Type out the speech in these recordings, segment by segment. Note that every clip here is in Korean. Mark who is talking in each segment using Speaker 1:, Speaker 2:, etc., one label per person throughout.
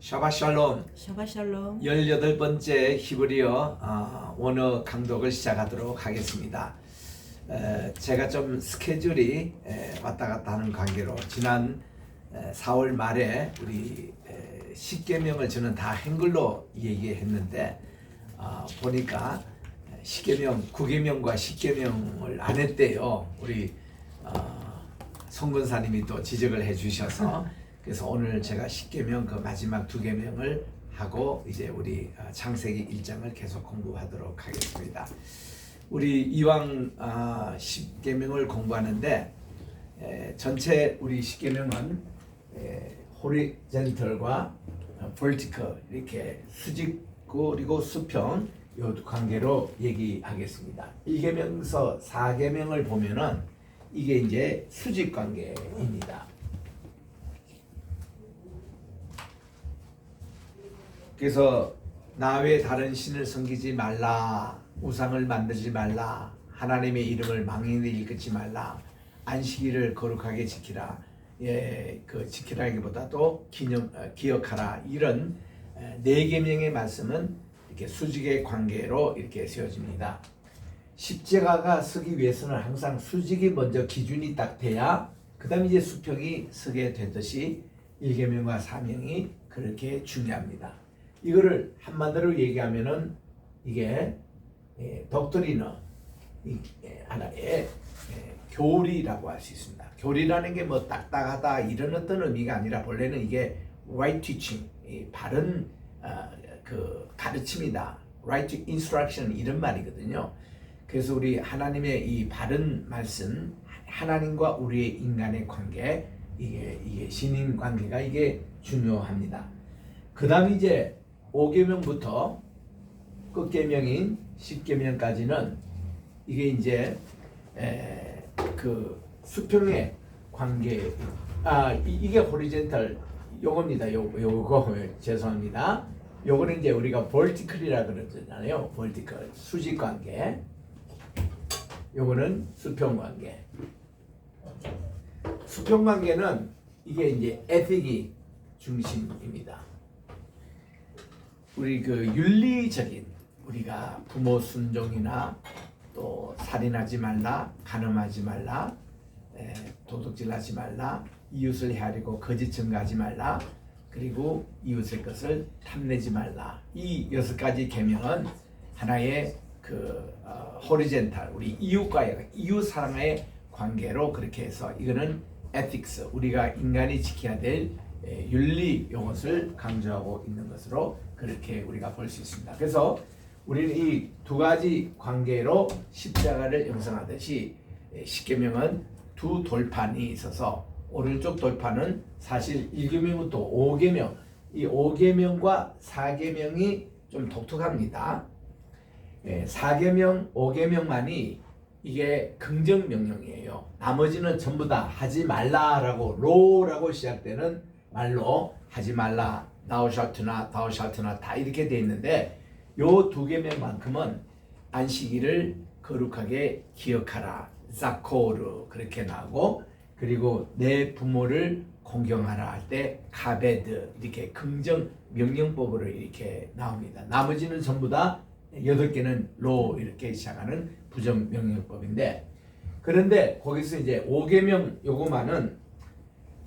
Speaker 1: 샤바샬롬
Speaker 2: 샤바샬롬
Speaker 1: 18번째 히브리어 원어 강독을 시작하도록 하겠습니다. 제가 좀 스케줄이 왔다 갔다 하는 관계로 지난 4월 말에 우리 10계명을 저는 다 한글로 얘기했는데 보니까 10계명, 9계명과 10계명을 안 했대요. 우리 송근사님이 또 지적을 해주셔서 그래서 오늘 제가 10계명 그 마지막 2계명을 하고 이제 우리 창세기 1장을 계속 공부하도록 하겠습니다. 우리 이왕 10계명을 공부하는데 전체 우리 10계명은 호리젠털과 벌티컬 이렇게 수직 그리고 수평 요 관계로 얘기하겠습니다. 1계명서 4계명을 보면은 이게 이제 수직 관계입니다. 그래서 나 외 다른 신을 섬기지 말라, 우상을 만들지 말라, 하나님의 이름을 망인에 일컫지 말라, 안식일을 거룩하게 지키라. 그 지키라기보다도 기억하라. 이런 4계명의 말씀은 이렇게 수직의 관계로 이렇게 세워집니다. 십자가가 서기 위해서는 항상 수직이 먼저 기준이 딱 돼야 그다음에 이제 수평이 서게 되듯이 1계명과 4계명이 그렇게 중요합니다. 이거를 한마디로 얘기하면은 이게 독트리너 하나의 교리라고 할 수 있습니다. 교리라는 게 뭐 딱딱하다 이런 어떤 의미가 아니라 본래는 이게 right teaching, 바른 그 가르침이다. right instruction 이런 말이거든요. 그래서 우리 하나님의 이 바른 말씀, 하나님과 우리의 인간의 관계, 이게 신인 관계가 이게 중요합니다. 그다음 이제 5계명부터 끝계명인 10계명까지는 이게 이제 그 수평의 관계, 이게 호리젠털 요겁니다. 요거 죄송합니다. 요거는 이제 우리가 벌티컬이라 그러잖아요. 벌티컬 수직 관계. 요거는 수평 관계. 수평 관계는 이게 이제 에틱이 중심입니다. 우리 그 윤리적인 우리가 부모 순종이나 또 살인하지 말라, 간음하지 말라, 도둑질하지 말라, 이웃을 헤아리고 거짓 증거하지 말라, 그리고 이웃의 것을 탐내지 말라. 이 6가지 계명은 하나의 그 호리젠탈 우리 이웃과의 이웃 사랑의 관계로 그렇게 해서 이거는 에틱스 우리가 인간이 지켜야 될 윤리 요것을 강조하고 있는 것으로 그렇게 우리가 볼 수 있습니다. 그래서 우리는 이 2가지 관계로 십자가를 형성하듯이 10계명은 2 돌판이 있어서 오른쪽 돌판은 사실 1계명부터 5계명 이 5계명과 4계명이 좀 독특합니다. 4계명, 5계명만이 이게 긍정 명령이에요. 나머지는 전부 다 하지 말라라고 로라고 시작되는 말로 하지 말라, thou shalt not, thou shalt not 다 이렇게 돼 있는데 요 2계명만큼은 안식일을 거룩하게 기억하라, 자코르 그렇게 나오고 그리고 내 부모를 공경하라 할 때 가베드 이렇게 긍정 명령법으로 이렇게 나옵니다. 나머지는 전부 다 8개는 로 이렇게 시작하는 부정 명령법인데 그런데 거기서 이제 5계명 요거만은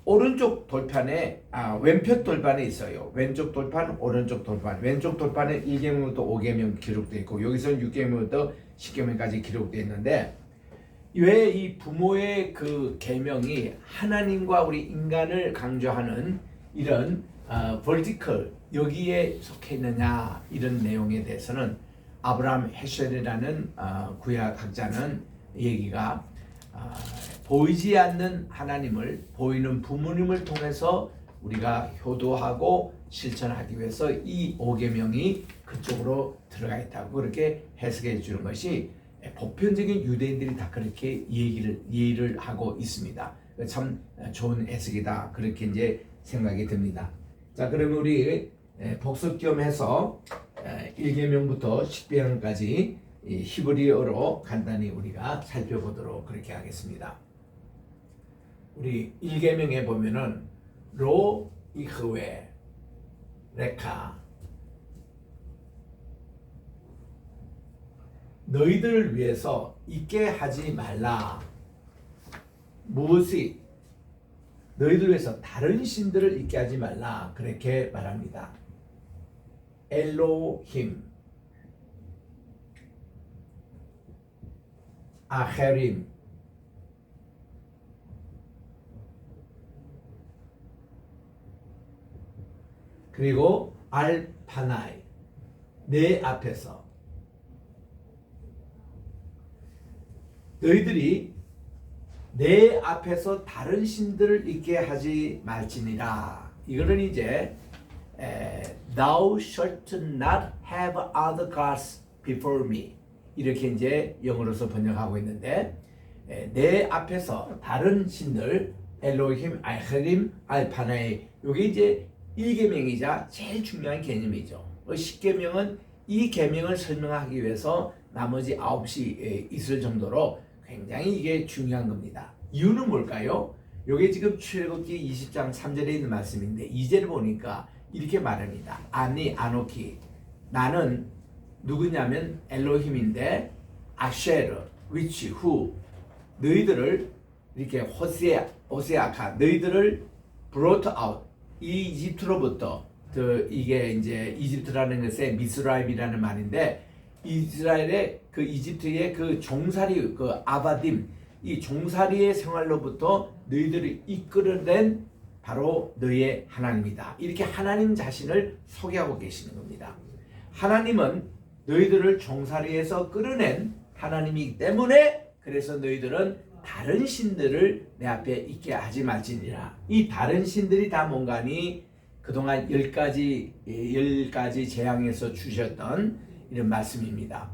Speaker 1: 오른쪽 돌판에 왼편 돌판에 있어요. 왼쪽 돌판, 오른쪽 돌판. 왼쪽 돌판에 1계명부터 5계명 기록되어 있고 여기서는 6계명부터 10계명까지 기록되어 있는데 왜 이 부모의 그 계명이 하나님과 우리 인간을 강조하는 이런 vertical 여기에 속해 있느냐 이런 내용에 대해서는 아브라함 헤셜이라는 구약학자는 얘기가 보이지 않는 하나님을 보이는 부모님을 통해서 우리가 효도하고 실천하기 위해서 이 5계명이 그쪽으로 들어가 있다고 그렇게 해석해 주는 것이 보편적인 유대인들이 다 그렇게 이해를 하고 있습니다. 참 좋은 해석이다 그렇게 이제 생각이 듭니다. 자, 그러면 우리 복습 좀 해서 1계명부터 10계명까지 히브리어로 간단히 우리가 살펴보도록 그렇게 하겠습니다. 우리 1계명에 보면은 로 이흐웨 레카. 너희들을 위해서 있게 하지 말라. 무엇이? 너희들 위해서 다른 신들을 있게 하지 말라. 그렇게 말합니다. 엘로힘, 아헤림, 그리고 알파나이, 내 앞에서 너희들이 내 앞에서 다른 신들을 있게 하지 말지니라. 이거는 이제 Thou shalt not have other gods before me, 이렇게 이제 영어로서 번역하고 있는데, 내 앞에서 다른 신들 엘로힘, 아헤림, 알파나이, 이게 이제 1계명이자 제일 중요한 개념이죠. 10계명은 이 계명을 설명하기 위해서 나머지 9시 있을 정도로 굉장히 이게 중요한 겁니다. 이유는 뭘까요? 이게 지금 출애굽기 20장 3절에 있는 말씀인데 2절을 보니까 이렇게 말합니다. 아니 아노키, 나는 누구냐면 엘로힘인데, 아쉐르, which, who, 너희들을 이렇게 호세아카, 너희들을 brought out, 이집트로부터, 이게 이제 이집트라는 것의 미스라임이라는 말인데, 이스라엘의 그 이집트의 그 종살이, 그 아바딤, 이 종살이의 생활로부터 너희들을 이끌어낸 바로 너희의 하나님이다. 이렇게 하나님 자신을 소개하고 계시는 겁니다. 하나님은 너희들을 종살이에서 끌어낸 하나님이기 때문에, 그래서 너희들은 다른 신들을 내 앞에 있게 하지 말지니라. 이 다른 신들이 다 뭔가니 그동안 10가지 재앙에서 주셨던 이런 말씀입니다.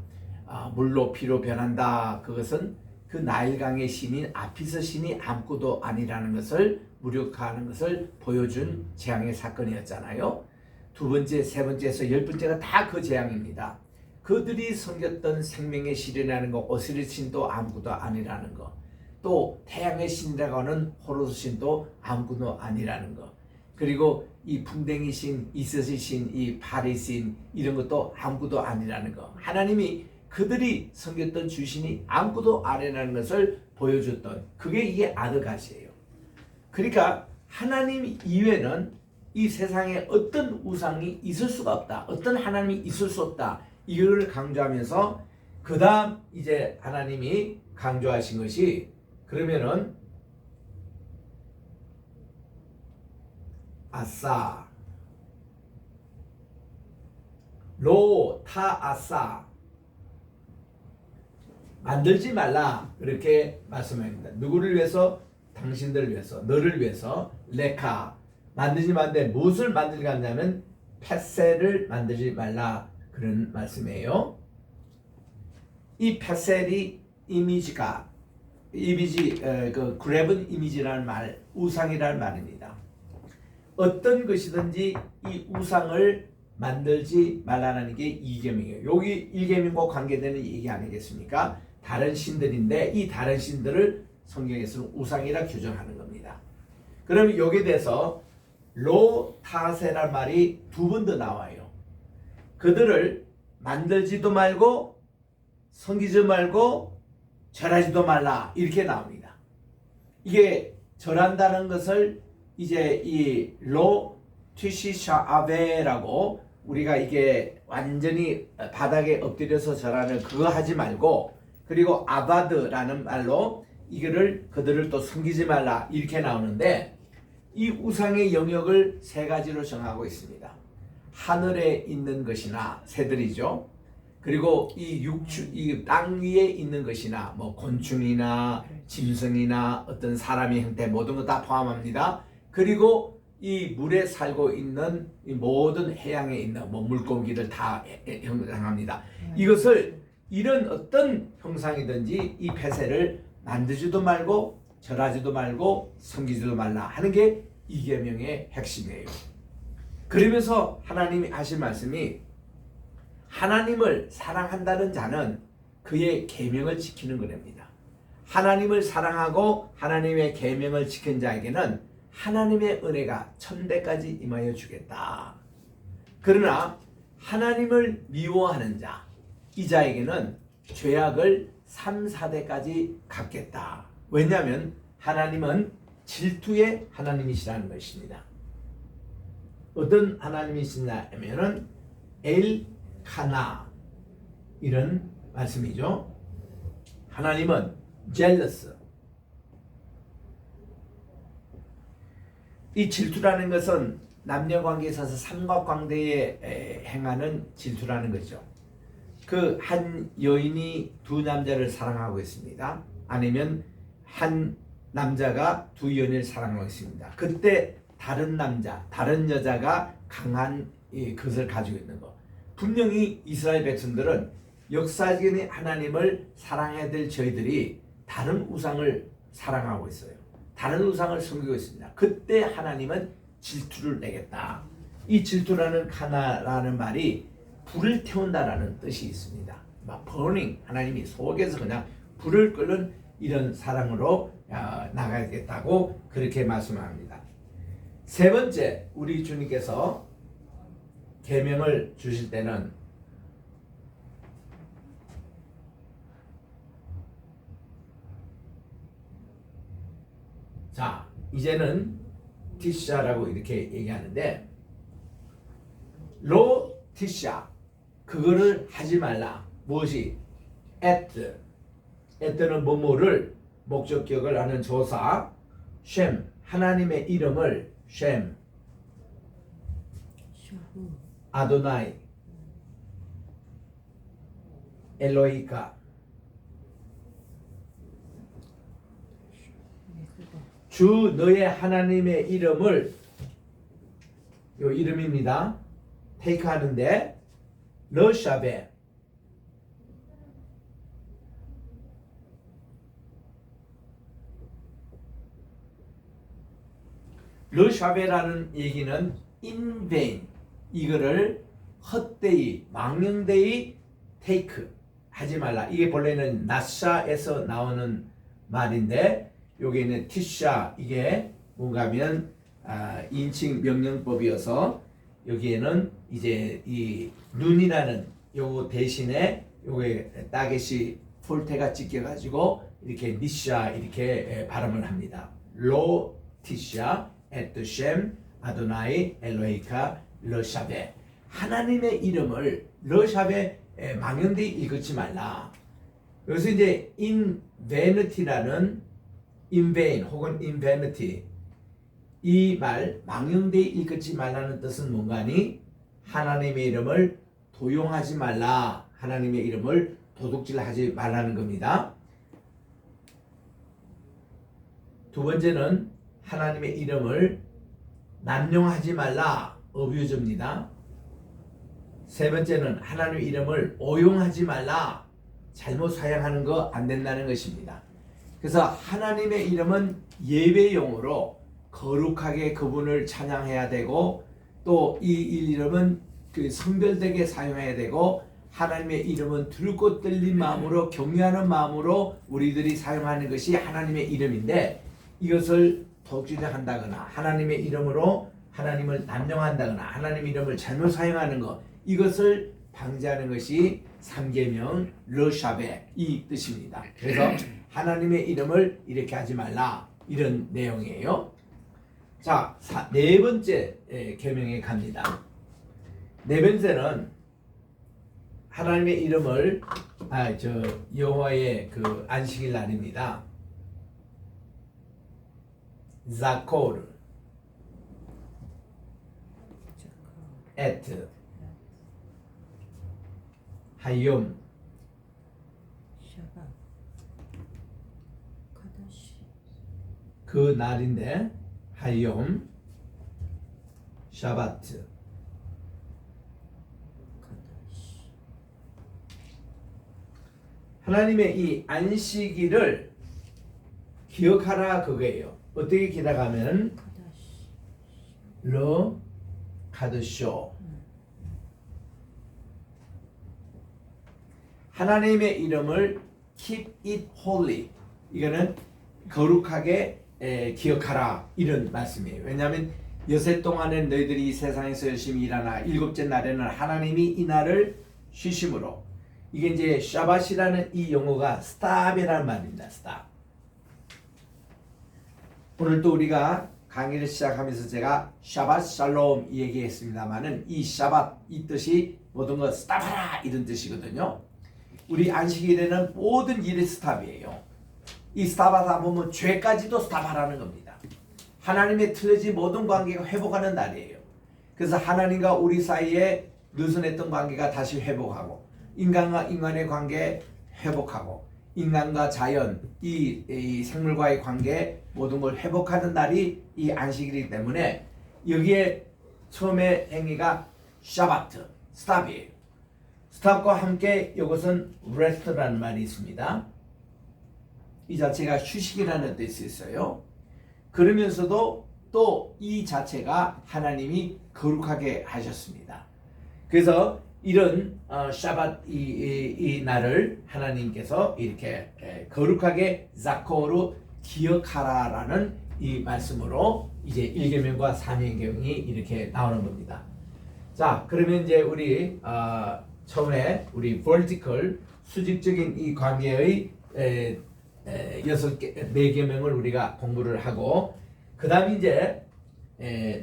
Speaker 1: 물로 피로 변한다. 그것은 그 나일강의 신인 아피스 신이 아무것도 아니라는 것을 무력화하는 것을 보여준 재앙의 사건이었잖아요. 두 번째, 세 번째에서 10번째가 다 그 재앙입니다. 그들이 섬겼던 생명의 신이라는 거, 오시리스 신도 아무것도 아니라는 거, 또 태양의 신이라고 하는 호루스 신도 아무것도 아니라는 거, 그리고 이 풍뎅이 신, 이스시 신, 이 파리 신, 이런 것도 아무것도 아니라는 거, 하나님이 그들이 섬겼던 주신이 아무것도 아니라는 것을 보여줬던, 그게 이게 아드갓이에요. 그러니까 하나님 이외에는 이 세상에 어떤 우상이 있을 수가 없다, 어떤 하나님이 있을 수 없다, 이걸 강조하면서 그 다음 이제 하나님이 강조하신 것이, 그러면은 아싸, 로, 타, 아싸, 만들지 말라, 그렇게 말씀합니다. 누구를 위해서? 당신들을 위해서, 너를 위해서. 레카, 만들지 말는데 무엇을 만들게 하냐면 펫셀을 만들지 말라, 그런 말씀이에요. 이 펫셀이 이미지가 그 그래븐 이미지라는 말, 우상이라는 말입니다. 어떤 것이든지 이 우상을 만들지 말라는 게 2계명이에요. 여기 1계명과 관계되는 얘기 아니겠습니까? 다른 신들인데 이 다른 신들을 성경에서는 우상이라 규정하는 겁니다. 그러면 여기에 대해서 로타세라는 말이 2번 더 나와요. 그들을 만들지도 말고 섬기지 말고 절하지도 말라, 이렇게 나옵니다. 이게 절한다는 것을 이제 이 로티시샤아베라고, 우리가 이게 완전히 바닥에 엎드려서 절하는 그거 하지 말고, 그리고 아바드라는 말로 이거를 그들을 또 섬기지 말라, 이렇게 나오는데, 이 우상의 영역을 3가지로 정하고 있습니다. 하늘에 있는 것이나 새들이죠. 그리고 이 땅 위에 있는 것이나 뭐 곤충이나 짐승이나 어떤 사람의 형태, 모든 것 다 포함합니다. 그리고 이 물에 살고 있는 이 모든 해양에 있는 뭐 물고기들 다 형상합니다. 이것을 이런 어떤 형상이든지 이 폐쇄를 만들지도 말고 절하지도 말고 섬기지도 말라 하는 게 2계명의 핵심이에요. 그러면서 하나님이 하신 말씀이, 하나님을 사랑한다는 자는 그의 계명을 지키는 거랍니다. 하나님을 사랑하고 하나님의 계명을 지킨 자에게는 하나님의 은혜가 천대까지 임하여 주겠다. 그러나 하나님을 미워하는 자, 이 자에게는 죄악을 3, 4대까지 갚겠다. 왜냐하면 하나님은 질투의 하나님이시라는 것입니다. 어떤 하나님이시냐 하면은 엘카나 이런 말씀이죠. 하나님은 jealous. 이 질투라는 것은 남녀 관계에 있어서 삼각관계에 행하는 질투라는 거죠. 그 한 여인이 두 남자를 사랑하고 있습니다. 아니면 한 남자가 두 여인을 사랑하고 있습니다. 그때 다른 남자, 다른 여자가 강한 것을 가지고 있는 것. 분명히 이스라엘 백성들은 역사적인 하나님을 사랑해야 될 저희들이 다른 우상을 사랑하고 있어요. 다른 우상을 섬기고 있습니다. 그때 하나님은 질투를 내겠다. 이 질투라는 카나라는 말이 불을 태운다라는 뜻이 있습니다. 막 burning, 하나님이 속에서 그냥 불을 끄는 이런 사랑으로 나가겠다고 그렇게 말씀합니다. 세 번째, 우리 주님께서 계명을 주실 때는 자, 이제는 티샤라고 이렇게 얘기하는데 로 티샤, 그거를 하지 말라. 무엇이? 에트는 뭐뭐를 목적격을 하는 조사, 쉔, 하나님의 이름을 쉔, 아도나이, 엘로히카, 주 너의 하나님의 이름을, 요 이름입니다. 테이크 하는데 러샤베, 러샤베라는 얘기는 in vain, 이거를 헛되이 망령되이 테이크 하지 말라. 이게 본래는 나샤에서 나오는 말인데 여기는 티샤, 이게 뭔가면 인칭 명령법이어서 여기에는 이제 이 눈이라는 요거 대신에 요게 따개시 폴테가 찍혀 가지고 이렇게 니샤 이렇게 발음을 합니다. 로 티샤 에트셴 아도나이 엘로히카 러샤베, 하나님의 이름을 러샤베 망령되이 읽지 말라. 여기서 이제 in vanity라는 in vain 혹은 in vanity, 이 말 망령되이 읽지 말라는 뜻은 뭔가니? 하나님의 이름을 도용하지 말라, 하나님의 이름을 도둑질하지 말라는 겁니다. 두 번째는 하나님의 이름을 남용하지 말라, 어뷰즈입니다. 세 번째는 하나님의 이름을 오용하지 말라, 잘못 사용하는 거 안 된다는 것입니다. 그래서 하나님의 이름은 예배용으로 거룩하게 그분을 찬양해야 되고, 또 이 이름은 그 성별되게 사용해야 되고, 하나님의 이름은 들고 떨린 마음으로 경외하는 마음으로 우리들이 사용하는 것이 하나님의 이름인데, 이것을 도둑질한다거나 하나님의 이름으로 하나님을 남용한다거나 하나님의 이름을 잘못 사용하는 것, 이것을 방지하는 것이 3계명 러샤베 이 뜻입니다. 그래서 하나님의 이름을 이렇게 하지 말라, 이런 내용이에요. 자, 네 번째 계명에 갑니다. 네 번째는 하나님의 이름을 여호와의 그 안식일 날입니다. 자코르, 에트, 하욤, 그 날인데 하욤, 샤바트. 하나님의 이 안식일을 기억하라, 그거예요. 어떻게 기억하면 러 카드쇼, 하나님의 이름을 keep it holy, 이거는 거룩하게 기억하라, 이런 말씀이에요. 왜냐하면 여세 동안에 너희들이 이 세상에서 열심히 일하나 일곱째 날에는 하나님이 이 날을 쉬심으로. 이게 이제 샤밧이라는 이 용어가 스탑이라는 말입니다. 스탑. 오늘 또 우리가 강의를 시작하면서 제가 샤밧 샬롬 얘기했습니다만은 이 샤밧 이 뜻이 모든 것 스탑하라 이런 뜻이거든요. 우리 안식일에는 모든 일이 스탑이에요. 이 스탑하다 보면 죄까지도 스탑하라는 겁니다. 하나님의 틀어진 모든 관계가 회복하는 날이에요. 그래서 하나님과 우리 사이에 느슨했던 관계가 다시 회복하고 인간과 인간의 관계 회복하고 인간과 자연 이 생물과의 관계 모든 걸 회복하는 날이 이 안식일이기 때문에 여기에 처음에 행위가 샤바트 스탑이에요. 스탑과 함께 이것은 rest라는 말이 있습니다. 이 자체가 휴식이라는 뜻이 있어요. 그러면서도 또 이 자체가 하나님이 거룩하게 하셨습니다. 그래서 이런 샤밧 이 날을 하나님께서 이렇게 거룩하게 자코로 기억하라라는 이 말씀으로 이제 1계명과 사명계명이 이렇게 나오는 겁니다. 자, 그러면 이제 우리 처음에 우리 vertical 수직적인 이 관계의 4계명을 우리가 공부를 하고 그 다음 이제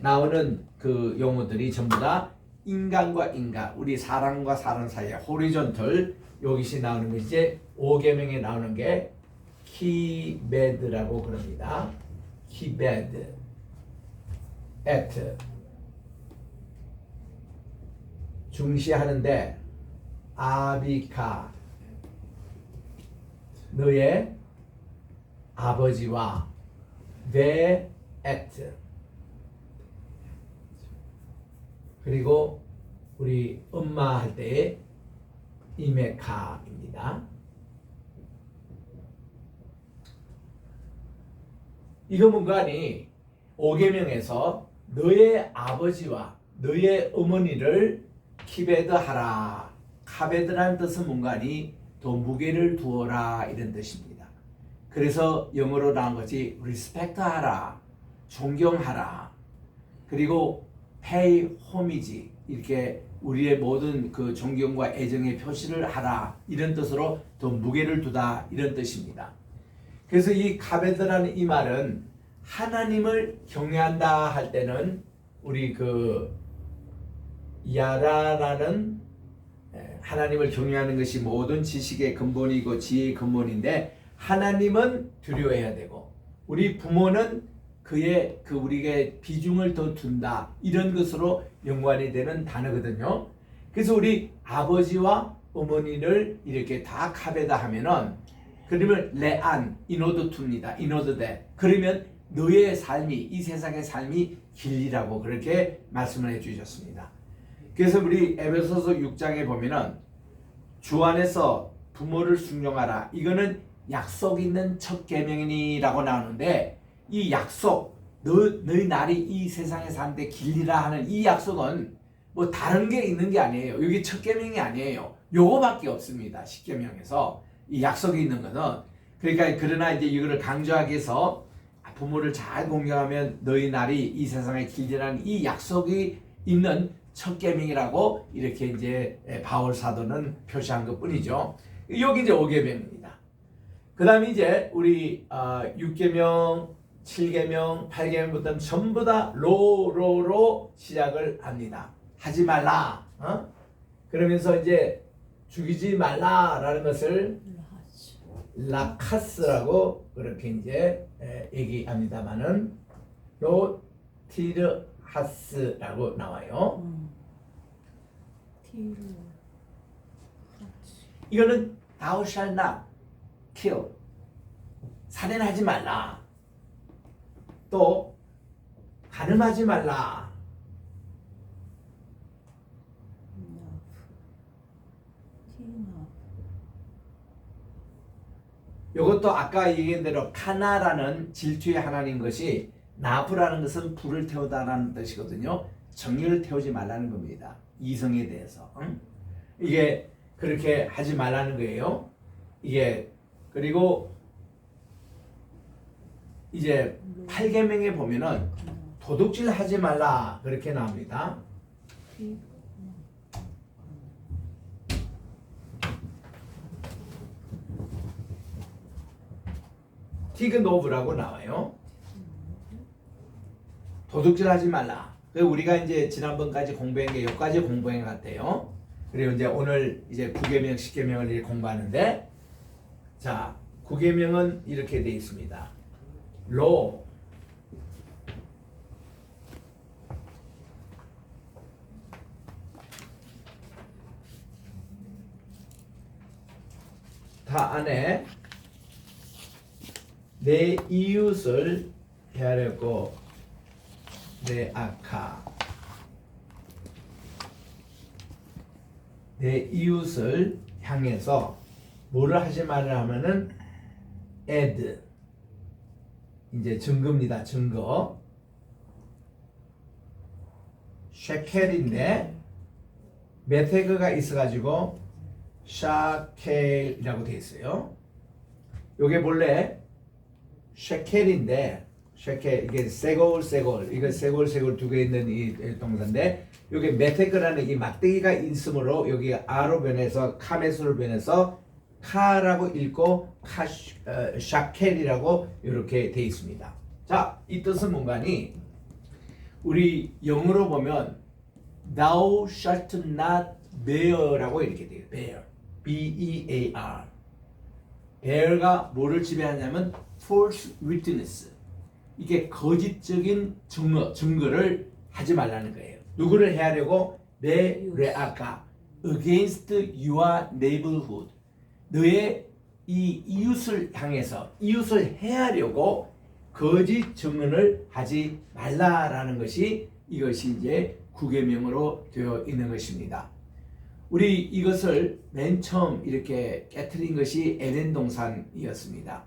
Speaker 1: 나오는 그 용어들이 전부 다 인간과 인간, 우리 사람과 사람 사이에 호리존털 여기서 나오는 게 이제 5계명에 나오는 게 키베드라고 그럽니다. 키베드, 에트 중시하는데 아비카 너의 아버지와 베에트 그리고 우리 엄마 할 때의 이메카입니다. 이거 뭔가니 5계명에서 너의 아버지와 너의 어머니를 키베드하라. 카베드라는 뜻은 뭔가니 더 무게를 두어라 이런 뜻입니다. 그래서 영어로 나온 것이 respect하라, 존경하라, 그리고 pay homage 이렇게 우리의 모든 그 존경과 애정의 표시를 하라 이런 뜻으로 더 무게를 두다 이런 뜻입니다. 그래서 이 카베드라는 이 말은 하나님을 경외한다 할 때는 우리 그 야라라는 하나님을 경외하는 것이 모든 지식의 근본이고 지혜의 근본인데 하나님은 두려워해야 되고 우리 부모는 그의 우리에게 비중을 더 둔다 이런 것으로 연관이 되는 단어거든요. 그래서 우리 아버지와 어머니를 이렇게 다 카베다 하면은 그러면 레안 인오드 투입니다. 인오드 데 그러면 너의 삶이 이 세상의 삶이 길리라고 그렇게 말씀을 해주셨습니다. 그래서 우리 에베소서 6장에 보면은 주 안에서 부모를 순종하라. 이거는 약속 있는 첫 계명이라고 나오는데 이 약속 너희 날이 이 세상에 사는데 길리라 하는 이 약속은 뭐 다른 게 있는 게 아니에요. 여기 첫 계명이 아니에요. 요거밖에 없습니다. 10계명에서 이 약속이 있는 거는 그러니까 그러나 이제 이거를 강조하기 위해서 부모를 잘 공경하면 너희 날이 이 세상에 길리라는 이 약속이 있는 첫 계명이라고 이렇게 이제 바울 사도는 표시한 것뿐이죠. 여기 이제 5계명입니다. 그다음에 이제 우리 6계명, 7계명, 8계명부터는 전부 다 로로 시작을 합니다. 하지 말라. 그러면서 이제 죽이지 말라라는 것을 라카스라고 그렇게 이제 얘기합니다만은 로티르하스라고 나와요. 이거는 thou shall not kill. 살인하지 말라. 또 간음하지 말라. 이것도 아까 얘기한 대로 카나라는 질투의 하나님 것이 나프라는 것은 불을 태우다라는 뜻이거든요. 정의를 태우지 말라는 겁니다. 이성에 대해서. 이게 그렇게 하지 말라는 거예요. 이게 그리고 이제 8계명에 보면은 도둑질 하지 말라 그렇게 나옵니다. 티그노브라고 나와요. 도둑질 하지 말라. 우리가 이제 지난번까지 공부한 게 여기까지 공부한 것 같아요. 그리고 이제 오늘 이제 9계명, 10계명을 이렇게 공부하는데, 자, 9계명은 이렇게 되어 있습니다. law, 다 안에 내 이웃을 헤아려고 내 아카, 내 이웃을 향해서 뭐를 하지 말라 하면은 add, 이제 증거입니다. 증거. 쉐켈인데 메테그가 있어가지고 샤켈이라고 되어 있어요. 요게 본래 쉐켈인데, 쉐켈 이게 세골 이거 세골 두 개 있는 이 동사인데, 요게 메테크라는 이 막대기가 있으므로 여기 아로 변해서 카메스로 변해서 카라고 읽고 샤켈이라고 이렇게 되어 있습니다. 자, 이 뜻은 뭔가니, 우리 영어로 보면 thou shalt not bear라고 이렇게 돼요. bear, B-E-A-R. bear가 뭐를 지배하냐면 false witness, 이게 거짓적인 증거를 하지 말라는 거예요. 누구를 해하려고? 내 레아가 against your neighborhood, 너의 이 이웃을 향해서, 이웃을 해하려고 거짓 증언을 하지 말라라는 것이, 이것이 이제 9계명으로 되어 있는 것입니다. 우리 이것을 맨 처음 이렇게 깨트린 것이 에덴 동산이었습니다.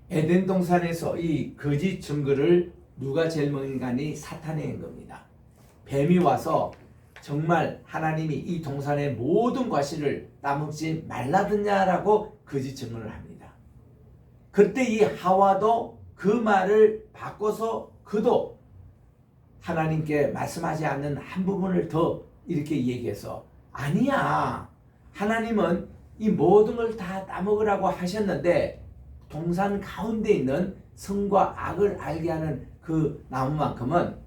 Speaker 1: 에덴 동산에서 이 거짓 증거를 누가 제일 먹인 가니? 사탄이 한 겁니다. 뱀이 와서 정말 하나님이 이 동산의 모든 과실을 따먹지 말라더냐라고 거짓 증언을 합니다. 그때 이 하와도 그 말을 바꿔서 그도 하나님께 말씀하지 않는 한 부분을 더 이렇게 얘기해서, 아니야, 하나님은 이 모든 걸 다 따먹으라고 하셨는데 동산 가운데 있는 선과 악을 알게 하는 그 나무만큼은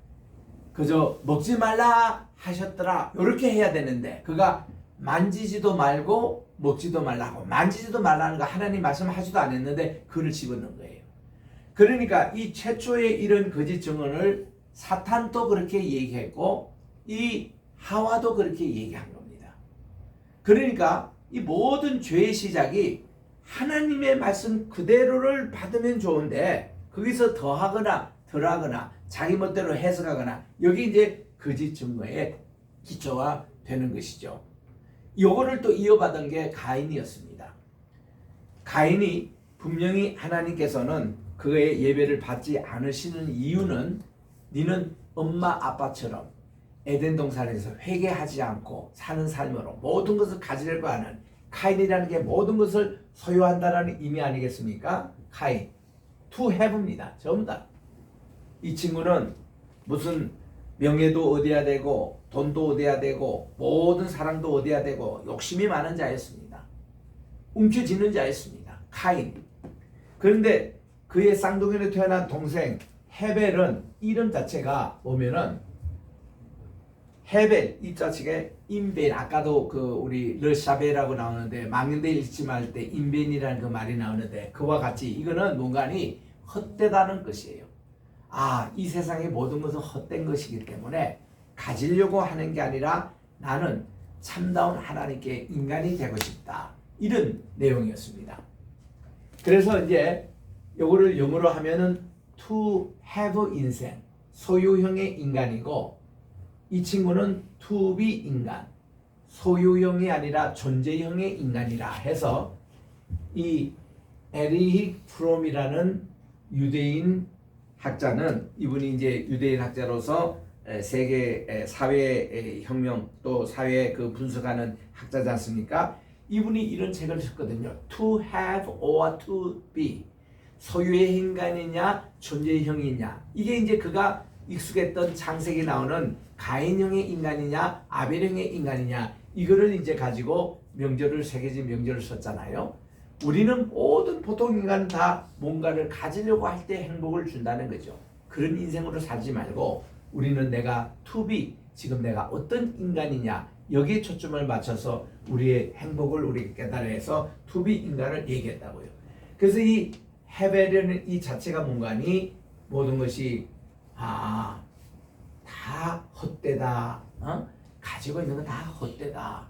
Speaker 1: 그저 먹지 말라 하셨더라, 이렇게 해야 되는데 그가 만지지도 말고 먹지도 말라고, 만지지도 말라는 거 하나님 말씀하지도 않았는데 그를 집어넣은 거예요. 그러니까 이 최초의 이런 거짓 증언을 사탄도 그렇게 얘기했고 이 하와도 그렇게 얘기한 겁니다. 그러니까 이 모든 죄의 시작이 하나님의 말씀 그대로를 받으면 좋은데 거기서 더하거나 덜하거나 자기 멋대로 해석하거나, 여기 이제 거짓 증거의 기초가 되는 것이죠. 요거를 또 이어받은 게 가인이었습니다. 가인이 분명히 하나님께서는 그의 예배를 받지 않으시는 이유는, 너는 엄마 아빠처럼 에덴 동산에서 회개하지 않고 사는 삶으로 모든 것을 가지려고 하는, 카인이라는 게 모든 것을 소유한다라는 의미 아니겠습니까? 카인, to have입니다. 전부 다. 이 친구는 무슨 명예도 얻어야 되고 돈도 얻어야 되고 모든 사랑도 얻어야 되고 욕심이 많은 자였습니다. 움켜쥐는 자였습니다. 카인. 그런데 그의 쌍둥이로 태어난 동생 헤벨은 이름 자체가 보면은 헤벨, 이 자체가 인벤, 아까도 그 우리 르샤벨이라고 나오는데 망연대 읽지 말 때 인벤이라는 그 말이 나오는데 그와 같이 이거는 뭔가니 헛되다는 것이에요. 아, 이 세상의 모든 것은 헛된 것이기 때문에 가지려고 하는 게 아니라 나는 참다운 하나님께 인간이 되고 싶다, 이런 내용이었습니다. 그래서 이제 요거를 영어로 하면은 to have 인생, 소유형의 인간이고, 이 친구는 to be 인간, 소유형이 아니라 존재형의 인간이라 해서 이 에리히 프롬이라는 유대인 학자는, 이분이 이제 유대인 학자로서 세계 사회 혁명 또 사회 그 분석하는 학자지 않습니까? 이분이 이런 책을 썼거든요. To have or to be, 소유의 인간이냐 존재의 형이냐. 이게 이제 그가 익숙했던 창세기 나오는 가인형의 인간이냐 아벨형의 인간이냐 이거를 이제 가지고 명절을 3가지 명절을 썼잖아요. 우리는 모든 보통 인간은 다 뭔가를 가지려고 할 때 행복을 준다는 거죠. 그런 인생으로 살지 말고 우리는 내가 to be, 지금 내가 어떤 인간이냐 여기에 초점을 맞춰서 우리의 행복을 우리가 깨달아서 to be 인간을 얘기했다고요. 그래서 이 해배라는 이 자체가 뭔가니 모든 것이 다 헛되다. 가지고 있는 건 다 헛되다.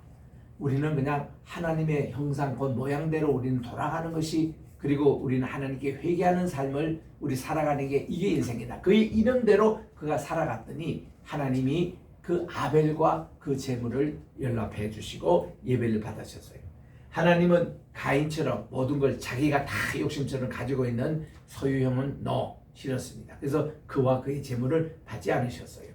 Speaker 1: 우리는 그냥 하나님의 형상 곧 모양대로 우리는 돌아가는 것이, 그리고 우리는 하나님께 회개하는 삶을 우리 살아가는 게 이게 인생이다. 그의 이름대로 그가 살아갔더니 하나님이 그 아벨과 그 제물을 연락해 주시고 예배를 받으셨어요. 하나님은 가인처럼 모든 걸 자기가 다 욕심처럼 가지고 있는 소유형은 싫었습니다. 그래서 그와 그의 제물을 받지 않으셨어요.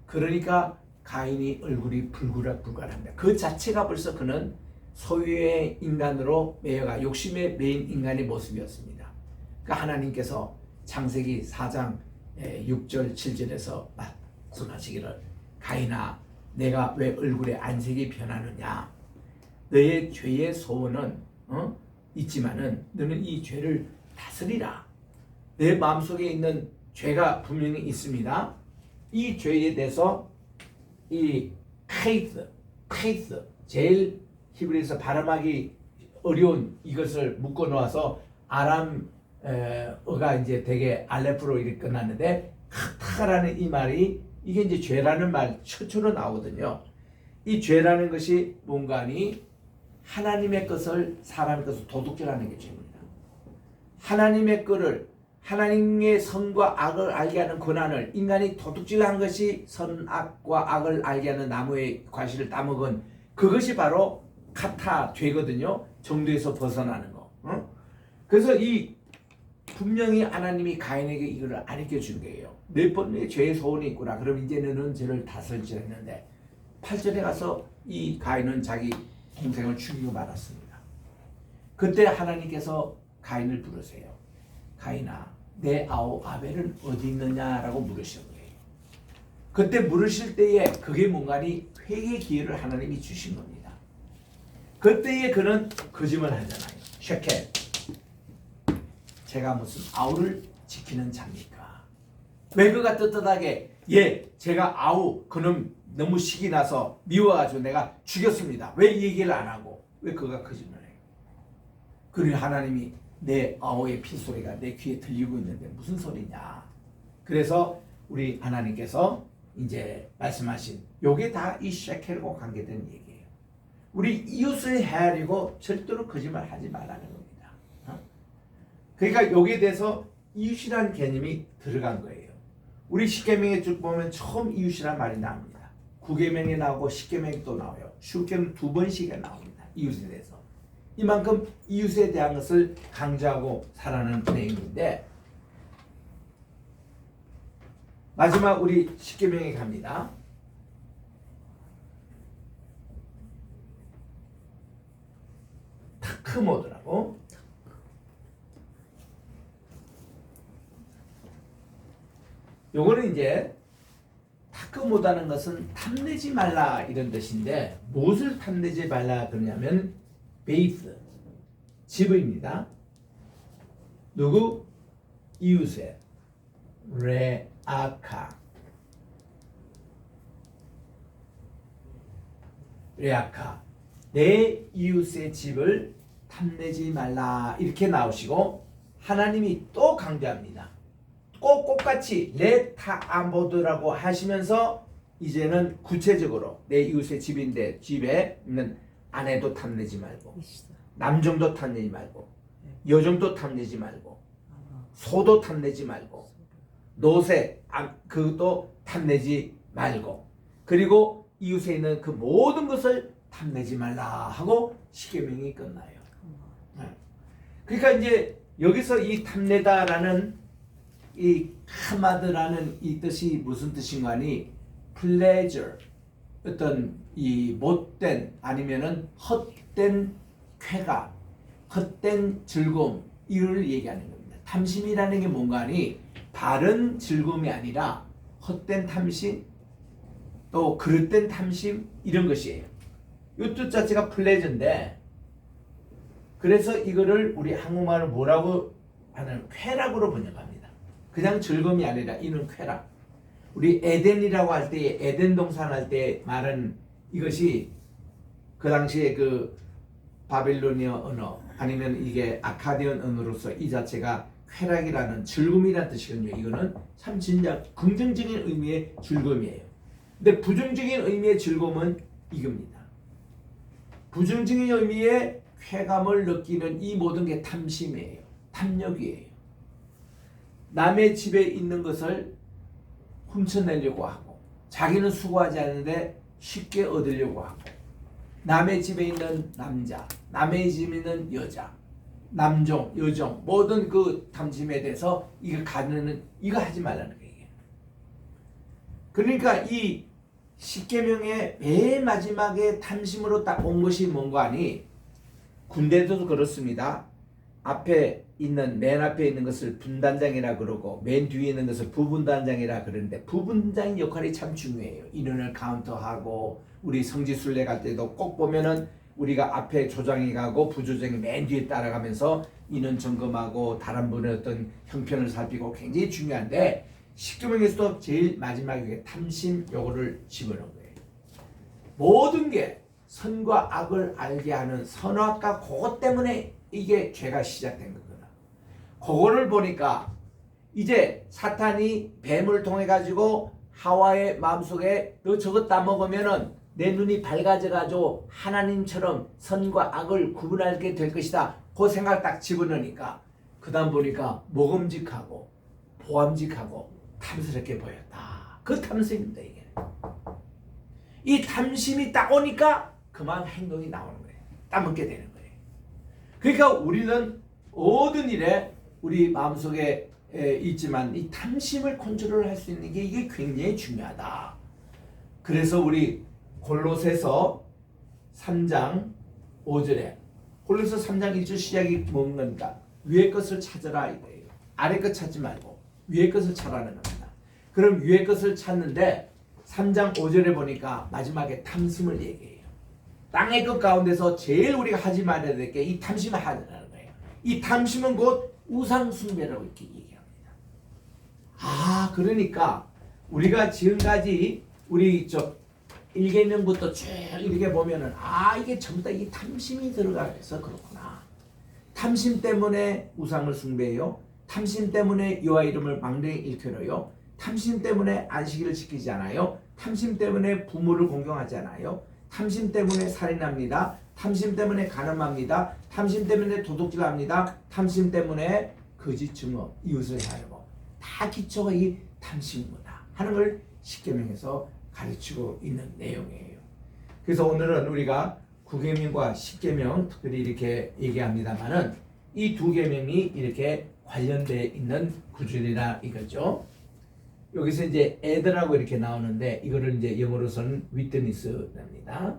Speaker 1: 그러니까 가인이 얼굴이 불그락불그락합니다. 그 자체가 벌써 그는 소유의 인간으로 매여가 욕심의 메인 인간의 모습이었습니다. 그러니까 하나님께서 창세기 4장 6절 7절에서 말씀하시기를 가인아 내가 왜 얼굴에 안색이 변하느냐, 너의 죄의 소원은 있지만은 너는 이 죄를 다스리라. 내 마음속에 있는 죄가 분명히 있습니다. 이 죄에 대해서 이 페이스 제일 히브리에서 발음하기 어려운 이것을 묶어 놓아서 아람어가 이제 되게 알레프로 이렇게 끝났는데 카타라는 이 말이 이게 이제 죄라는 말 최초로 나오거든요. 이 죄라는 것이 뭔가니 하나님의 것을 사람의 것을 도둑질하는 게 죄입니다. 하나님의 것을 하나님의 선과 악을 알게 하는 권한을 인간이 도둑질한 것이 선악과 악을 알게 하는 나무의 과실을 따먹은 그것이 바로 카타 죄거든요. 정도에서 벗어나는 거. 그래서 이 분명히 하나님이 가인에게 이걸 안익혀 준 거예요. 몇 번의 죄의 소원이 있구나. 그럼 이제 너는 죄를 다스리지 했는데 8절에 가서 이 가인은 자기 동생을 죽이고 말았습니다. 그때 하나님께서 가인을 부르세요. 가인아, 내 아우 아벨은 어디 있느냐라고 물으신 거예요. 그때 물으실 때에 그게 뭔가니 회개 기회를 하나님이 주신 겁니다. 그때에 그는 거짓말 하잖아요. 쉐켈, 제가 무슨 아우를 지키는 자입니까? 왜 그가 떳떳하게 제가 아우 그놈 너무 식이 나서 미워가지고 내가 죽였습니다. 왜 이 얘기를 안 하고 왜 그가 거짓말해요? 그리고 하나님이 내 아우의 핏소리가 내 귀에 들리고 있는데 무슨 소리냐. 그래서 우리 하나님께서 이제 말씀하신 요게 다 이 쉐켈과 관계된 얘기예요. 우리 이웃을 헤아리고 절대로 거짓말 하지 말라는 겁니다. 그러니까 여기에 대해서 이웃이라는 개념이 들어간 거예요. 우리 십계명에 쭉 보면 처음 이웃이라는 말이 나옵니다. 9계명에 나오고 10계명에 또 나와요. 10계명 2번씩에 나옵니다. 이웃에 대해서. 이만큼 이웃에 대한 것을 강조하고 살아가는 내용인데, 마지막 우리 10계명에 갑니다. 타크모드라고. 요거는 이제 타크모드라는 것은 탐내지 말라 이런 뜻인데, 무엇을 탐내지 말라 그러냐면 베이스, 집입니다. 누구? 이웃의 레아카. 내 이웃의 집을 탐내지 말라 이렇게 나오시고, 하나님이 또 강조합니다. 꼭 똑같이 레타아모드라고 하시면서 이제는 구체적으로 내 이웃의 집인데 집에 있는 아내도 탐내지 말고, 남정도 탐내지 말고, 여정도 탐내지 말고, 소도 탐내지 말고, 노새 그것도 탐내지 말고, 그리고 이웃에 있는 그 모든 것을 탐내지 말라 하고 십계명이 끝나요. 그러니까 이제 여기서 이 탐내다라는 이 카마드라는 이 뜻이 무슨 뜻인가니, pleasure, 어떤 이 못된 아니면은 헛된 쾌감, 헛된 즐거움, 이를 얘기하는 겁니다. 탐심이라는 게 뭔가니 다른 즐거움이 아니라 헛된 탐심, 또 그릇된 탐심 이런 것이에요. 이 뜻 자체가 플레저인데 그래서 이거를 우리 한국말로 뭐라고 하는 쾌락으로 번역합니다. 그냥 즐거움이 아니라 이는 쾌락. 우리 에덴이라고 할 때 에덴 동산 할 때 말은 이것이 그 당시에 그 바빌로니아 언어 아니면 이게 아카디언 언어로서 이 자체가 쾌락이라는 즐거움이라는 뜻이거든요. 이거는 참 진짜 긍정적인 의미의 즐거움이에요. 근데 부정적인 의미의 즐거움은 이겁니다. 부정적인 의미의 쾌감을 느끼는 이 모든 게 탐심이에요. 탐욕이에요. 남의 집에 있는 것을 훔쳐내려고 하고 자기는 수고하지 않는데 쉽게 얻으려고 하고 남의 집에 있는 남자, 남의 집에 있는 여자, 남종, 여종 모든 그 탐심에 대해서 이거 가르는 이거 하지 말라는 거예요. 그러니까 이 십계명의 맨 마지막에 탐심으로 딱 온 것이 뭔가 하니 군대도 그렇습니다. 앞에 있는 맨 앞에 있는 것을 분단장이라 그러고 맨 뒤에 있는 것을 부분단장이라 그러는데 부분단장 역할이 참 중요해요. 인원을 카운터하고 우리 성지순례 갈 때도 꼭 보면은 우리가 앞에 조장이 가고 부조장이 맨 뒤에 따라가면서 인원 점검하고 다른 분의 어떤 형편을 살피고 굉장히 중요한데 십계명에서도 제일 마지막에 탐심 요거를 집어넣은 거예요. 모든 게 선과 악을 알게 하는 선악과 그것 때문에 이게 죄가 시작된 거구나. 그거를 보니까 이제 사탄이 뱀을 통해 가지고 하와의 마음속에 너 저것 따먹으면은 내 눈이 밝아져가지고 하나님처럼 선과 악을 구분하게 될 것이다. 그 생각 딱 집어넣으니까 그 다음 보니까 먹음직하고 보암직하고 탐스럽게 보였다. 그 탐심입니다. 이게. 이 탐심이 딱 오니까 그만 행동이 나오는 거예요. 따먹게 되는 거예요. 그러니까 우리는 모든 일에 우리 마음속에 있지만 이 탐심을 컨트롤 할 수 있는 게 이게 굉장히 중요하다. 그래서 우리 골로새서 3장 5절에 골로새 3장 1절 시작이 뭔가 위의 것을 찾아라 이거예요. 아래 것 찾지 말고 위의 것을 찾아라는 겁니다. 그럼 위의 것을 찾는데 3장 5절에 보니까 마지막에 탐심을 얘기해요. 땅의 것 가운데서 제일 우리가 하지 말아야 될 게 이 탐심을 하라는 거예요. 이 탐심은 곧 우상 숭배라고 이렇게 얘기합니다. 아, 그러니까 우리가 지금까지 우리 저 1계명부터 쭉 이렇게 보면은 아, 이게 전부 다 이 탐심이 들어가서 그렇구나. 탐심 때문에 우상을 숭배해요. 탐심 때문에 여호와 이름을 망령히 일컬어요. 탐심 때문에 안식일을 지키지 않아요. 탐심 때문에 부모를 공경하지 않아요. 탐심 때문에 살인합니다. 탐심 때문에 간음합니다. 탐심 때문에 도둑질합니다. 탐심 때문에 거짓 증거, 이웃을 해하려고. 다 기초가 이 탐심이다 하는 걸 십계명에서 가르치고 있는 내용이에요. 그래서 오늘은 우리가 구계명과 십계명 특별히 이렇게 얘기합니다만은 이 두 계명이 이렇게 관련되어 있는 구절이라 이거죠. 여기서 이제 애들하고 이렇게 나오는데 이거를 이제 영어로서는 위트니스랍니다.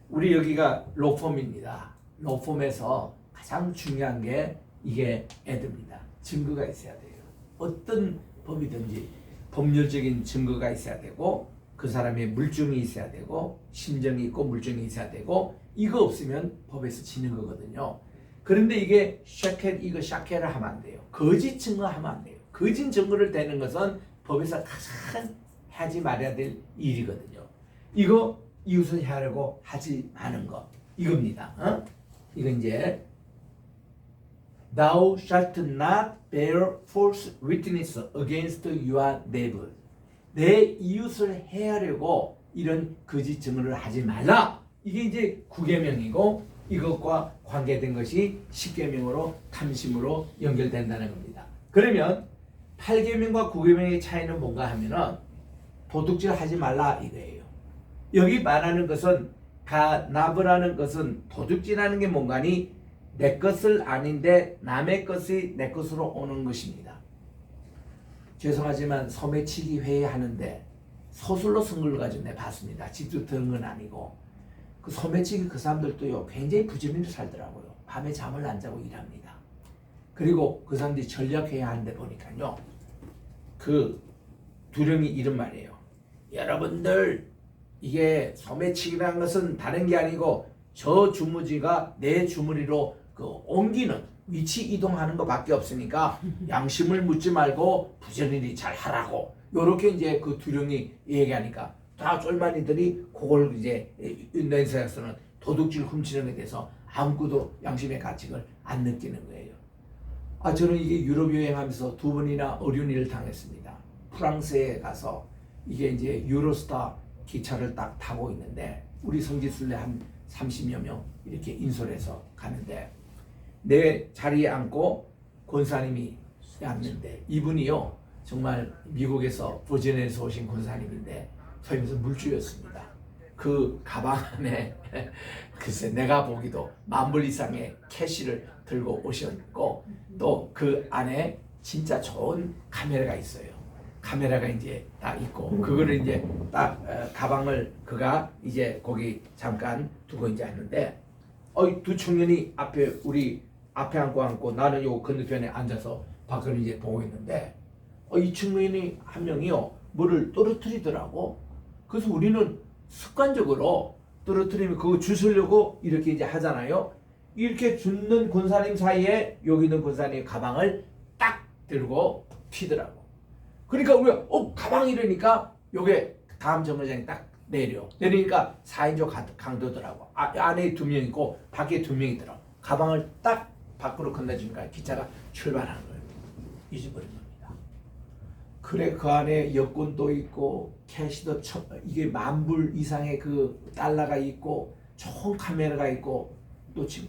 Speaker 1: 우리 여기가 로펌입니다. 로펌에서 가장 중요한 게 이게 애들입니다. 증거가 있어야 돼요. 어떤 법이든지 법률적인 증거가 있어야 되고 그 사람의 물증이 있어야 되고 심정이 있고 물증이 있어야 되고 이거 없으면 법에서 지는 거거든요. 그런데 이게 샤케를 하면 안 돼요. 거짓 증거하면 안 돼요. 거짓 증거를 대는 것은 법에서 가장 하지 말아야 될 일이거든요. 이거 이웃을 해하려고 하지 마는 거 이겁니다. 이거 이제 Thou shalt not bear false witness against your neighbor. 내 이웃을 해하려고 이런 거짓 증언을 하지 말라. 이게 이제 9계명이고 이것과 관계된 것이 10계명으로 탐심으로 연결된다는 겁니다. 그러면 8계명과 9계명의 차이는 뭔가 하면은 도둑질 하지 말라 이거예요. 여기 말하는 것은 가나브라는 것은 도둑질하는 게 뭔가니 내 것을 아닌데 남의 것이 내 것으로 오는 것입니다. 죄송하지만 소매치기 회의하는데 소설로 선거를 가지고 내 봤습니다. 직접 들은 건 아니고 그 소매치기 그 사람들도요 굉장히 부지런히 살더라고요. 밤에 잠을 안 자고 일합니다. 그리고 그 사람들이 전략 회의하는데 보니까요 그 두령이 이런 말이에요. 여러분들 이게 소매치기라는 것은 다른 게 아니고 저 주무지가 내 주머니로 그 옮기는 위치 이동하는 것밖에 없으니까 양심을 묻지 말고 부지런히 잘 하라고 요렇게 이제 그 두령이 얘기하니까 다 쫄만이들이 그걸 이제 인도네시아에서는 도둑질 훔치는 데 대해서 아무것도 양심의 가책을 안 느끼는 거예요. 저는 이게 유럽 여행하면서 2번이나 어려운 일을 당했습니다. 프랑스에 가서 이게 이제 유로스타 기차를 딱 타고 있는데 우리 성지순례 한 30여 명 이렇게 인솔해서 가는데 내 자리에 앉고 권사님이 앉는데 이분이요 정말 미국에서 버지니아에서 오신 권사님인데 소위 말해서 물주였습니다. 그 가방 안에 글쎄 내가 보기도 10,000불 이상의 캐시를 들고 오셨고 또 그 안에 진짜 좋은 카메라가 있어요. 카메라가 이제 딱 있고 그거를 이제 딱 가방을 그가 이제 거기 잠깐 두고 이제 하는데 두 청년이 앞에 우리 앞에 앉고 나는 요 건너편에 앉아서 밖을 이제 보고 있는데 이 청년이 한 명이요 뭐를 떨어뜨리더라고. 그래서 우리는 습관적으로 떨어뜨리면 그거 주우려고 이렇게 이제 하잖아요. 이렇게 줍는 권사님 사이에 여기 있는 권사님 가방을 딱 들고 튀더라고. 그러니까 우리가 가방 이러니까 요게 다음 정거장에 딱 내리니까 4인조 강도더라고. 안에 2명 있고 밖에 2명 있더라고. 가방을 딱 밖으로 건네주니까 기차가 출발하는 거예요. 잊어버린 겁니다. 그래 그 안에 여권도 있고 캐시도 이게 10,000불 이상의 그 달러가 있고 좋은 카메라가 있고 또 지금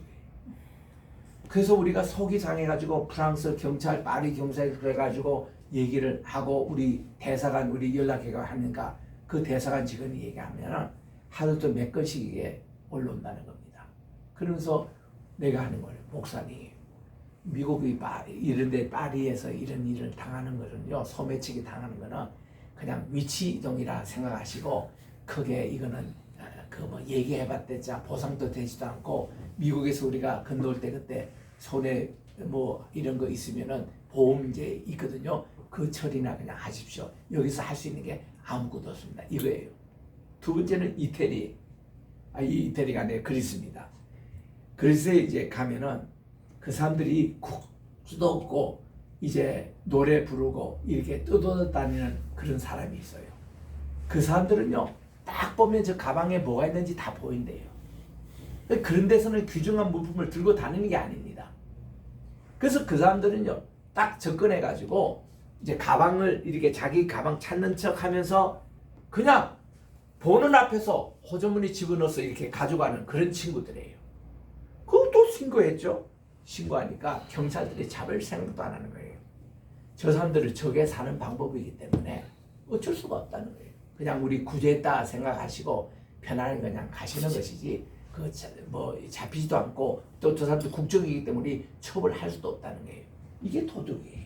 Speaker 1: 그래서 우리가 속이 상해가지고 프랑스 경찰 파리 경찰에 그래가지고 얘기를 하고 우리 대사관 우리 연락해가 하니까 그 대사관 직원이 얘기하면 하루도 몇 건씩 이게 올라온다는 겁니다. 그러면서 내가 하는 거예요. 목사님 미국의 이런데 파리에서 이런 일을 당하는 거는요 소매치기 당하는 거는 그냥 위치 이동이라 생각하시고 크게 이거는 그 뭐 얘기해봤대자 보상도 되지도 않고 미국에서 우리가 건너올 때 그때 손에 뭐 이런 거 있으면은 보험 이제 있거든요. 그 처리나 그냥 하십시오. 여기서 할 수 있는 게 아무것도 없습니다. 이거예요. 두 번째는 이태리. 이 이태리가 아니라 그리스입니다. 그리스에 이제 가면은 그 사람들이 국수도 없고 이제 노래 부르고 이렇게 떠돌아다니는 그런 사람이 있어요. 그 사람들은요 딱 보면 저 가방에 뭐가 있는지 다 보인대요. 그런 데서는 귀중한 물품을 들고 다니는 게 아닙니다. 그래서 그 사람들은요 딱 접근해 가지고 이제 가방을 이렇게 자기 가방 찾는 척 하면서 그냥 보는 앞에서 호주머니 집어넣어서 이렇게 가져가는 그런 친구들이에요. 그것도 신고했죠. 신고하니까 경찰들이 잡을 생각도 안 하는 거예요. 저 사람들을 저게 사는 방법이기 때문에 어쩔 수가 없다는 거예요. 그냥 우리 구제했다 생각하시고 편안하게 그냥 가시는 것이지 그 뭐 잡히지도 않고 또 저 사람들 국적이기 때문에 처벌할 수도 없다는 거예요. 이게 도둑이에요.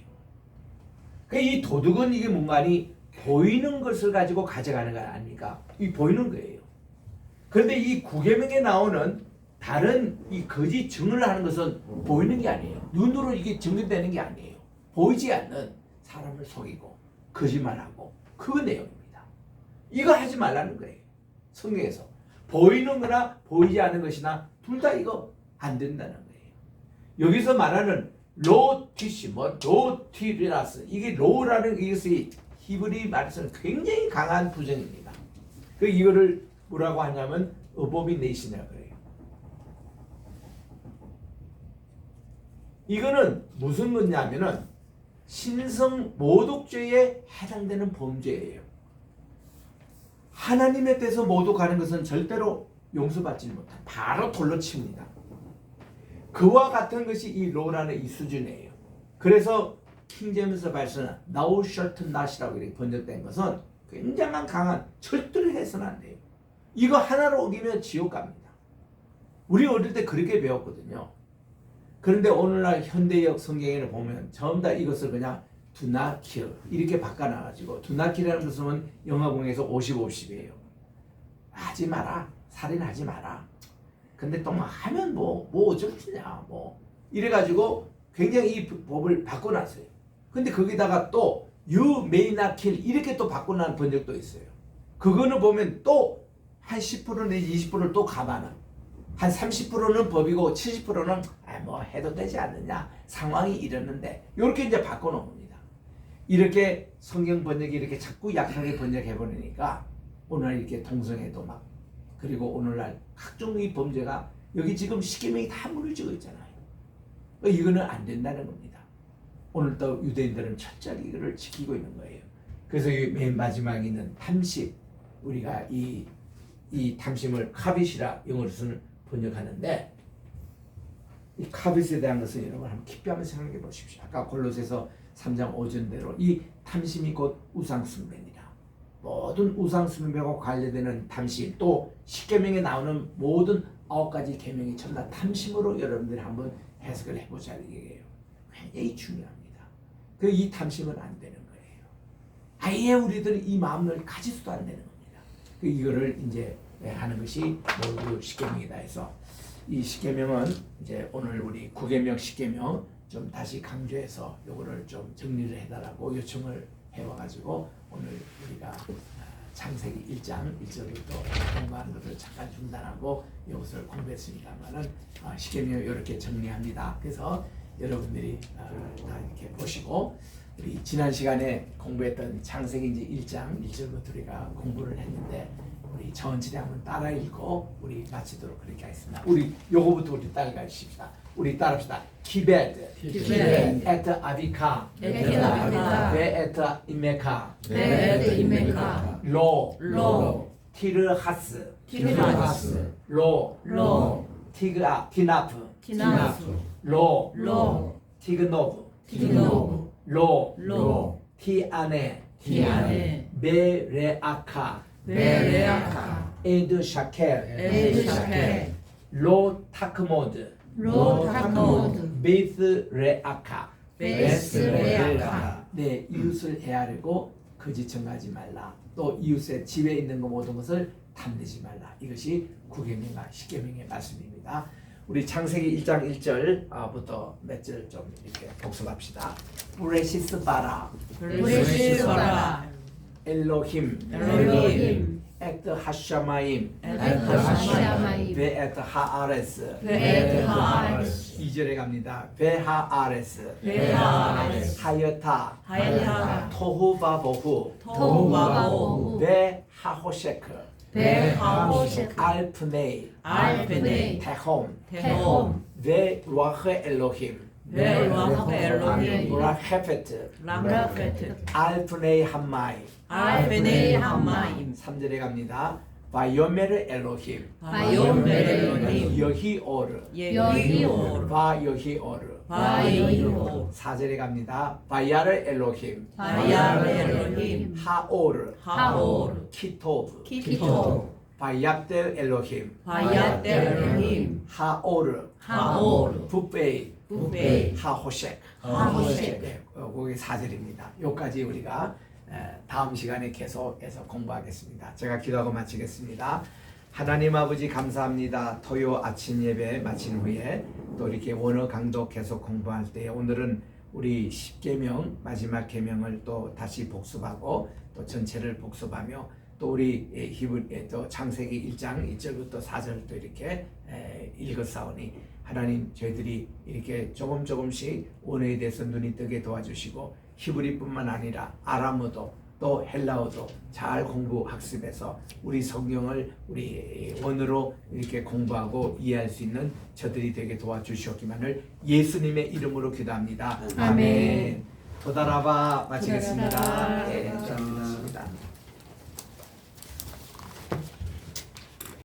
Speaker 1: 그러니까 이 도둑은 이게 뭔가니 보이는 것을 가지고 가져가는 거 아닙니까? 이 보이는 거예요. 그런데 이 구계명에 나오는 다른 이 거짓 증언을 하는 것은 보이는 게 아니에요. 눈으로 이게 증명되는 게 아니에요. 보이지 않는 사람을 속이고 거짓말하고 그 내용입니다. 이거 하지 말라는 거예요. 성경에서 보이는 거나 보이지 않는 것이나 둘 다 이거 안 된다는 거예요. 여기서 말하는 로티시 로티리라스 이게 로라는 이것이 히브리 말에서는 굉장히 강한 부정입니다. 이거를 뭐라고 하냐면 어보미네이션이라고 해요. 이거는 무슨 거냐면은 신성 모독죄에 해당되는 범죄예요. 하나님에 대해서 모독하는 것은 절대로 용서받지 못한 바로 돌로 칩니다. 그와 같은 것이 이 로라는 이 수준이에요. 그래서 킹제임스 발서는 Thou shalt not이라고 이렇게 번역된 것은 굉장한 강한 절대로 해서는 안 돼요. 이거 하나로 어기면 지옥 갑니다. 우리 어릴 때 그렇게 배웠거든요. 그런데 오늘날 현대역 성경에는 보면 전부 다 이것을 그냥 do not kill 이렇게 바꿔놔가지고 do not kill이라는 것은 영화공에서 50-50이에요. 하지 마라. 살인하지 마라. 근데 또 뭐 하면 뭐 어쩌겠냐 뭐 이래가지고 굉장히 이 법을 바꿔놨어요. 근데 거기다가 또 You may not kill 이렇게 또 바꾸는 번역도 있어요. 그거는 보면 또 한 10% 내지 20%를 또 감안은 한 30%는 법이고 70%는 뭐 해도 되지 않느냐 상황이 이러는데 이렇게 이제 바꿔놓은 겁니다. 이렇게 성경 번역이 이렇게 자꾸 약하게 번역해 버리니까 오늘 이렇게 동성애도 막 그리고 오늘날 각종의 범죄가 여기 지금 십계명이 다 무너지고 있잖아요. 이거는 안 된다는 겁니다. 오늘 또 유대인들은 철저히 이거를 지키고 있는 거예요. 그래서 이 맨 마지막에 있는 탐심 우리가 이 탐심을 카빗이라 영어로서는 번역하는데 이 카빗에 대한 것은 여러분 한번 깊이 한번 생각해 보십시오. 아까 골로새서 3장 5절대로 이 탐심이 곧 우상숭배니라. 모든 우상숭배와 관련되는 탐심 또 십계명에 나오는 모든 9가지 계명이 전부 다 탐심으로 여러분들이 한번 해석을 해보자 이게요. 굉장히 중요합니다. 그 이 탐심은 안 되는 거예요. 아예 우리들은 이 마음을 가지수도 안 되는 겁니다. 이거를 이제 하는 것이 모두 십계명이다 해서 이 십계명은 이제 오늘 우리 9계명 10계명 좀 다시 강조해서 요거를 좀 정리를 해달라고 요청을 해와가지고 오늘 우리가 창세기 1장 1절부터 공부하는 것을 잠깐 중단하고 이것을 공부했으니까만은 십계명 이렇게 정리합니다. 그래서 여러분들이 다 이렇게 보시고 우리 지난 시간에 공부했던 창세기 이제 1장 1절부터 우리가 공부를 했는데 우리 천천히 한번 따라 읽고 우리 마치도록 그렇게 하겠습니다. 우리 요거부터 우리 따라가십시다. 우리 따라합시다. 기벳 에트 아비카 베에트 이메카 로 티르하스 로 티나프 로 티그노브 로 티아네 베레아카 에드 샤켈 로 타크모드 베스 레아카 네, 이웃을 헤아리고 거짓 청하지 말라. 또 이웃의 집에 있는 것 모든 것을 탐내지 말라. 이것이 9계명과 10계명의 말씀입니다. 우리 창세기 1장 1절부터 몇 절 좀 이렇게 복습합시다. 브레시스 바라 엘로힘 에트 하샤마임 베에트 하아레스 2절에 갑니다. 베하아레스 하여타 토후바보후 베하호셰크 알프네이 테홈 베루아흐 엘로힘 라헤페트 알프네이 함마이 3절에 갑니다. 바요메르 엘로힘 여히오르 바여히오르 4절에 갑니다. 바야르 엘로힘 하오르 키토브 바약델 엘로힘 하오르 붓베이 하호셰크 거기 4절입니다. 여기까지 우리가 다음 시간에 계속해서 공부하겠습니다. 제가 기도하고 마치겠습니다. 하나님 아버지 감사합니다. 토요 아침 예배 마친 후에 또 이렇게 원어 강도 계속 공부할 때 오늘은 우리 10계명 마지막 계명을 또 다시 복습하고 또 전체를 복습하며 또 우리 히브리 또 창세기 1장 1절부터 4절도 이렇게 읽었사오니 하나님 저희들이 이렇게 조금씩 원어에 대해서 눈이 뜨게 도와주시고 히브리뿐만 아니라 아람어도 또 헬라어도 잘 공부 학습해서 우리 성경을 우리 원어로 이렇게 공부하고 이해할 수 있는 저들이 되게 도와주시옵기만을 예수님의 이름으로 기도합니다. 아멘. 도다라바 마치겠습니다. 네, 감사합니다.